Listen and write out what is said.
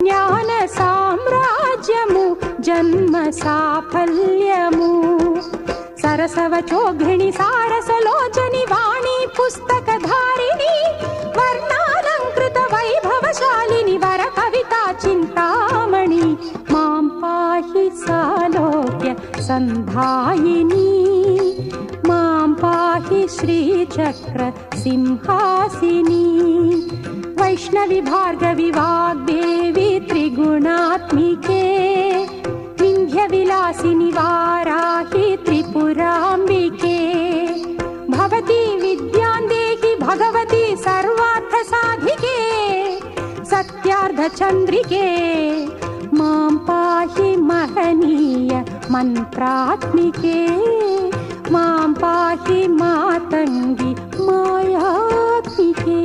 జ్ఞాన సామ్రాజ్యము జన్మ సాఫల్యము సరసవచోఘిణి సారసలోచని వాణి పుస్తకధారిణి వర్ణాలంకృత వైభవశాలిని వర కవితా చింతామణి మాం పాహి సాలోక్య సంధాయిని మాం పాహి శ్రీచక్ర సింహాసిని వైష్ణవి భార్గవి వాగ్దేవి త్రిగుణాత్మికే వింధ్య విలాసిని వారాహి త్రిపురాంబికే భవతి విద్యాందేహి భగవతి సర్వార్థ సాధికే సత్యార్థ చంద్రికే మాం పాహి మహనీయ మంత్రాత్మికే మాం పాహి మాతంగి మాయాత్మికే.